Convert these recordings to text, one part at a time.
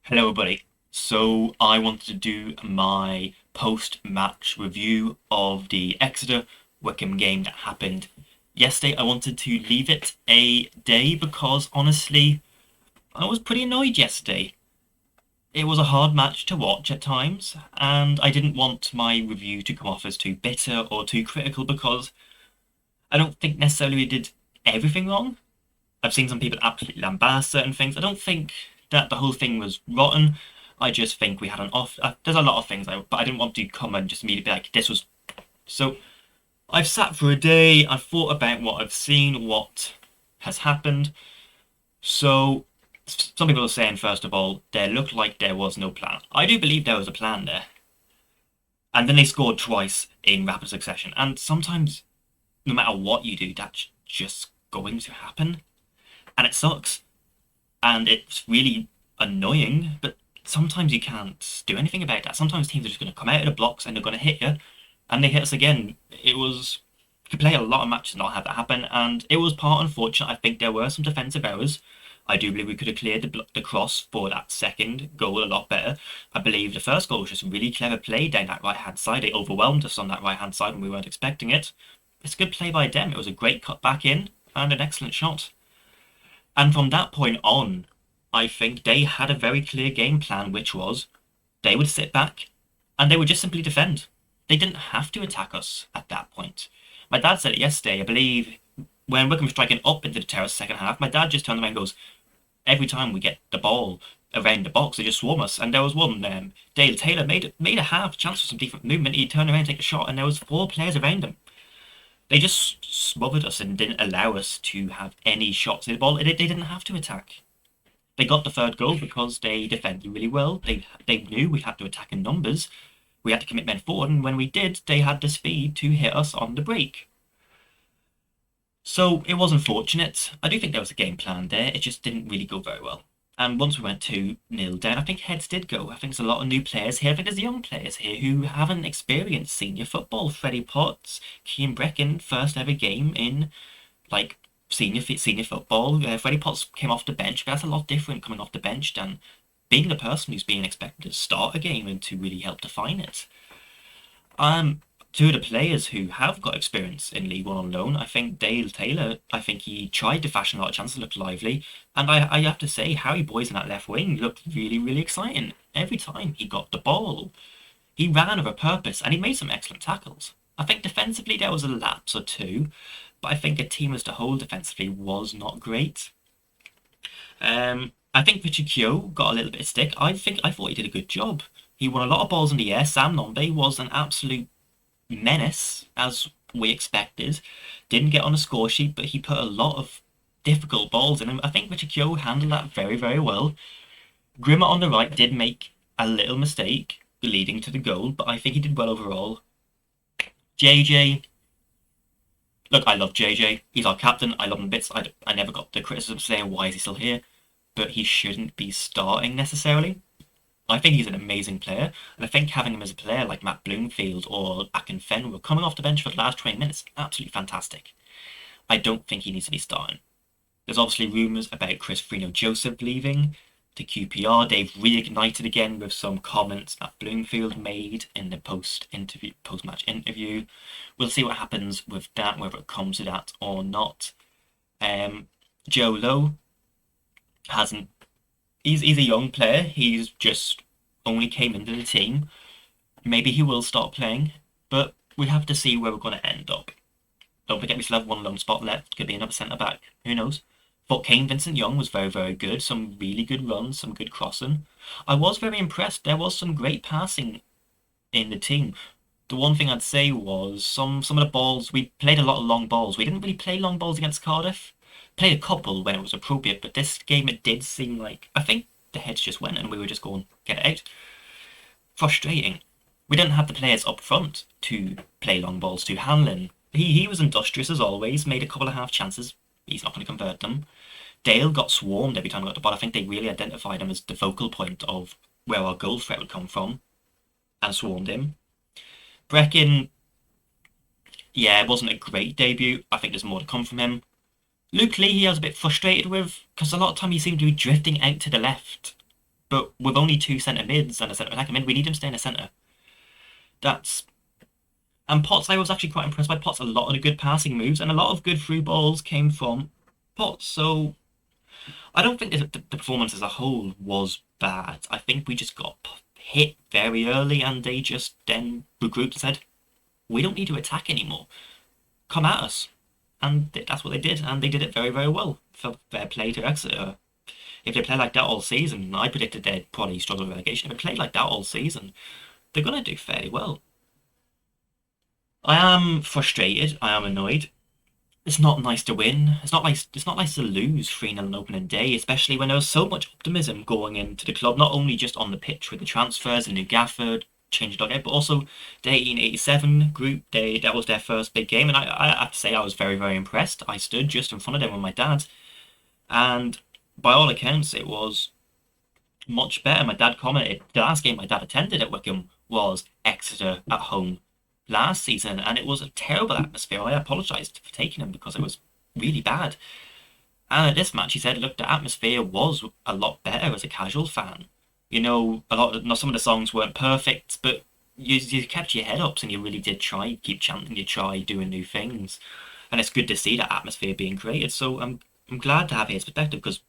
Hello, everybody. So I wanted to do my post-match review of the Exeter Wycombe game that happened yesterday. I wanted to leave it a day because honestly, I was pretty annoyed yesterday. It was a hard match to watch at times, and I didn't want my review to come off as too bitter or too critical because I don't think necessarily we did everything wrong. I've seen some people absolutely lambast certain things. I don't think that the whole thing was rotten. I just think we had an off. There's a lot of things, but I didn't want to come and just immediately be like, this was. So I've sat for a day. I've thought about what I've seen, what has happened. So some people are saying, first of all, there looked like there was no plan. I do believe there was a plan there. And then they scored twice in rapid succession. And sometimes, no matter what you do, that's just going to happen. And it sucks. And it's really annoying, but sometimes you can't do anything about that. Sometimes teams are just going to come out of the blocks and they're going to hit you, and they hit us again. You could play a lot of matches and not have that happen, and it was part unfortunate. I think there were some defensive errors. I do believe we could have cleared the cross for that second goal a lot better. I believe the first goal was just really clever play down that right hand side. They overwhelmed us on that right hand side when we weren't expecting it. It's a good play by them. It was a great cut back in and an excellent shot. And from that point on, I think they had a very clear game plan, which was they would sit back and they would just simply defend. They didn't have to attack us at that point. My dad said it yesterday, I believe, when Wickham was striking up into the terrace second half, my dad just turned around and goes, every time we get the ball around the box, they just swarm us. And there was one, Dale Taylor made a half chance for some different movement. He turned around and take a shot, and there was four players around him. They just smothered us and didn't allow us to have any shots at the ball. They didn't have to attack. They got the third goal because they defended really well. They knew we had to attack in numbers. We had to commit men forward, and when we did, they had the speed to hit us on the break. So it was unfortunate. I do think there was a game plan there. It just didn't really go very well. And once we went 2-0 down, I think heads did go. I think there's a lot of new players here. I think there's young players here who haven't experienced senior football. Freddie Potts, Keane Brecken, first ever game in like senior football. Freddie Potts came off the bench, but that's a lot different coming off the bench than being the person who's being expected to start a game and to really help define it. Two of the players who have got experience in League One on loan, I think Dale Taylor, I think he tried to fashion a lot of chances, looked lively, and I have to say, Harry Boyes in that left wing looked really, really exciting. Every time he got the ball, he ran with a purpose, and he made some excellent tackles. I think defensively there was a lapse or two, but I think a team as a whole defensively was not great. I think Richard Keogh got a little bit of stick. I thought he did a good job. He won a lot of balls in the air. Sam Nombe was an absolute menace, as we expected. Didn't get on the score sheet, but he put a lot of difficult balls in him. I think Richard Keogh handled that very, very well. Grimmer on the right did make a little mistake leading to the goal, but I think he did well overall. JJ, look, I love JJ. He's our captain. I love him bits. I never got the criticism saying why is he still here, but he shouldn't be starting necessarily. I think he's an amazing player, and I think having him as a player like Matt Bloomfield or Akinfenwa coming off the bench for the last 20 minutes, absolutely fantastic. I don't think he needs to be starting. There's obviously rumours about Chris Frino-Joseph leaving to QPR. They've reignited again with some comments that Bloomfield made in the post-match interview. We'll see what happens with that, whether it comes to that or not. Joe Lowe hasn't. He's a young player. He's just only came into the team. Maybe he will start playing, but we have to see where we're going to end up. Don't forget we still have one loan spot left. Could be another centre back. Who knows? But Kane Vincent-Young was very, very good. Some really good runs, some good crossing. I was very impressed. There was some great passing in the team. The one thing I'd say was some of the balls, we played a lot of long balls. We didn't really play long balls against Cardiff. Played a couple when it was appropriate, but this game it did seem like, I think the heads just went and we were just going, get it out. Frustrating. We didn't have the players up front to play long balls to. Hanlon, he was industrious as always, made a couple of half chances. He's not going to convert them. Dale got swarmed every time he got the ball. I think they really identified him as the focal point of where our goal threat would come from and swarmed him. Brecken, yeah, it wasn't a great debut. I think there's more to come from him. Luke Lee, he was a bit frustrated with, because a lot of time he seemed to be drifting out to the left. But with only two centre mids and a centre attacking mid, we need him to stay in the centre. That's And Potts, I was actually quite impressed by Potts. A lot of the good passing moves and a lot of good through balls came from Potts. So I don't think the performance as a whole was bad. I think we just got hit very early and they just then regrouped and said, we don't need to attack anymore. Come at us. And that's what they did. And they did it very, very well. For fair play to Exeter. If they play like that all season, I predicted they'd probably struggle with relegation. If they played like that all season, they're going to do fairly well. I am frustrated. I am annoyed. It's not nice to win. It's not nice to lose 3-0 on opening day, especially when there was so much optimism going into the club, not only just on the pitch with the transfers and new Gafford, change of dugout, but also the 1887 group. That was their first big game, and I have to say I was very, very impressed. I stood just in front of them with my dad, and by all accounts, it was much better. My dad commented the last game my dad attended at Wycombe was Exeter at home last season, and it was a terrible atmosphere. I apologised for taking him because it was really bad. And at this match, he said, "Look, the atmosphere was a lot better as a casual fan. Some of the songs weren't perfect, but you kept your head up and you really did try keep chanting, you try doing new things, and it's good to see that atmosphere being created. So I'm glad to have his perspective because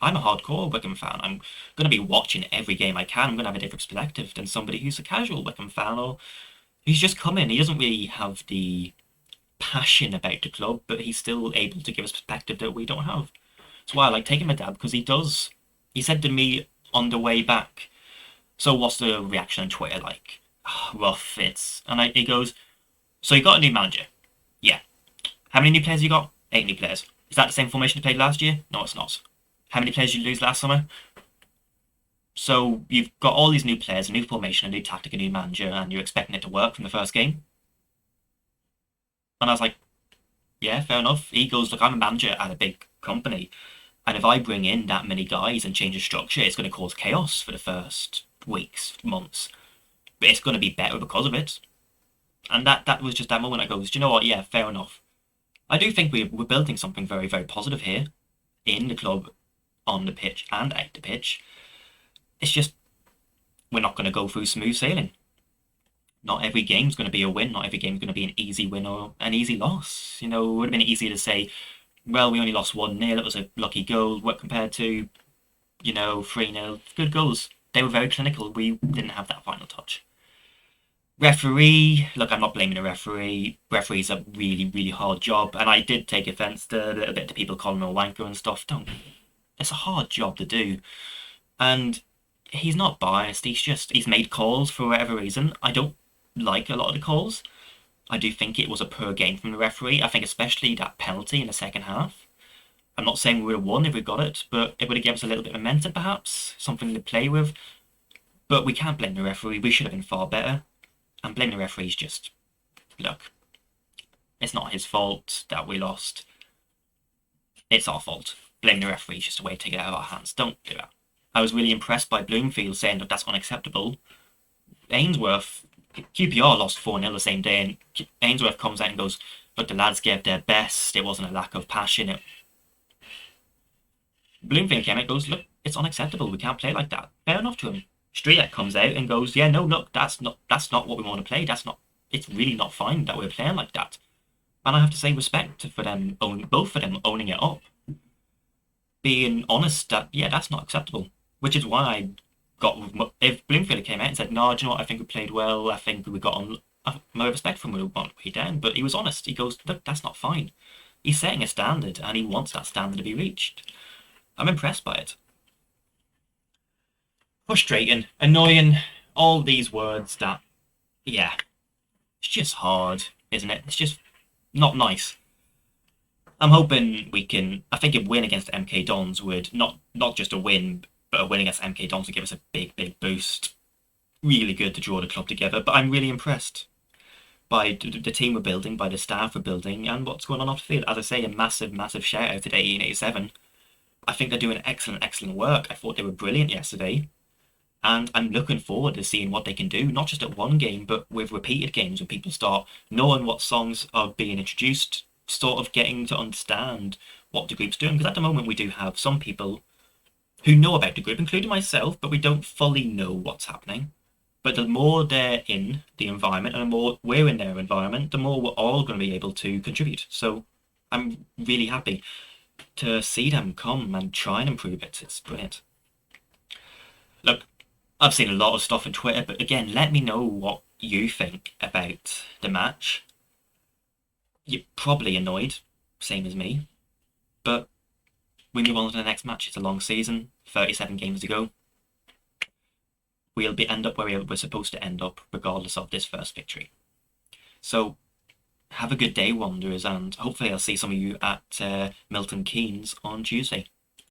I'm a hardcore Wycombe fan. I'm going to be watching every game I can. I'm going to have a different perspective than somebody who's a casual Wycombe fan or he's just come in. He doesn't really have the passion about the club, but he's still able to give us perspective that we don't have. That's why I like taking my dad because he does. He said to me on the way back, "So what's the reaction on Twitter like?" "Ah, rough. He goes, "So you got a new manager? Yeah. How many new players you got? 8 new players. Is that the same formation you played last year? No, it's not. How many players did you lose last summer? So you've got all these new players, a new formation, a new tactic, a new manager, and you're expecting it to work from the first game?" And I was like, yeah, fair enough. He goes, "Look, I'm a manager at a big company, and if I bring in that many guys and change the structure, it's going to cause chaos for the first weeks, months. But it's going to be better because of it." And that was just that moment I goes, "Do you know what? Yeah, fair enough." I do think we're building something very, very positive here in the club, on the pitch and out the pitch. It's just we're not going to go through smooth sailing. Not every game's going to be a win. Not every game's going to be an easy win or an easy loss. It would have been easier to say, well, we only lost 1-0. It was a lucky goal. What compared to, 3-0. Good goals. They were very clinical. We didn't have that final touch. Referee, look, I'm not blaming the referee. Referee's a really, really hard job. And I did take offence to a little bit to people calling him a wanker and stuff. Don't. It's a hard job to do. And he's not biased. He's made calls for whatever reason. I don't like a lot of the calls. I do think it was a poor game from the referee. I think especially that penalty in the second half. I'm not saying we would have won if we got it, but it would have given us a little bit of momentum perhaps, something to play with. But we can't blame the referee. We should have been far better. And blaming the referee is just, look, it's not his fault that we lost. It's our fault. Blaming the referee is just a way to take it out of our hands. Don't do that. I was really impressed by Bloomfield saying that that's unacceptable. Ainsworth, QPR lost 4-0 the same day, and Ainsworth comes out and goes, "Look, the lads gave their best. It wasn't a lack of passion." Bloomfield came out and goes, "Look, it's unacceptable. We can't play like that." Fair enough to him. Striak comes out and goes, "Yeah, no, look, that's not what we want to play. It's really not fine that we're playing like that." And I have to say respect for them, both of them owning it up, being honest that yeah, that's not acceptable. Which is why I got, if Bloomfield came out and said, "No, do you know what? I think we played well. I think we got on." My respect for him would have way down, but he was honest. He goes, "Look, that's not fine." He's setting a standard, and he wants that standard to be reached. I'm impressed by it. Frustrating, annoying, all these words that, yeah, it's just hard, isn't it? It's just not nice. I'm hoping we can. I think a win against MK Dons would not just a win, but a win against MK Dons would give us a big, big boost. Really good to draw the club together. But I'm really impressed by the team we're building, by the staff we're building, and what's going on off the field. As I say, a massive, massive shout out to 1887. I think they're doing excellent, excellent work. I thought they were brilliant yesterday. And I'm looking forward to seeing what they can do, not just at one game, but with repeated games when people start knowing what songs are being introduced, sort of getting to understand what the group's doing. Because at the moment we do have some people who know about the group, including myself, but we don't fully know what's happening. But the more they're in the environment and the more we're in their environment, the more we're all going to be able to contribute. So I'm really happy to see them come and try and improve it. It's brilliant. Look, I've seen a lot of stuff on Twitter, but again, let me know what you think about the match. You're probably annoyed, same as me, but we move on to the next match. It's a long season, 37 games to go. We'll end up where we're supposed to end up, regardless of this first victory. So have a good day, Wanderers, and hopefully I'll see some of you at Milton Keynes on Tuesday.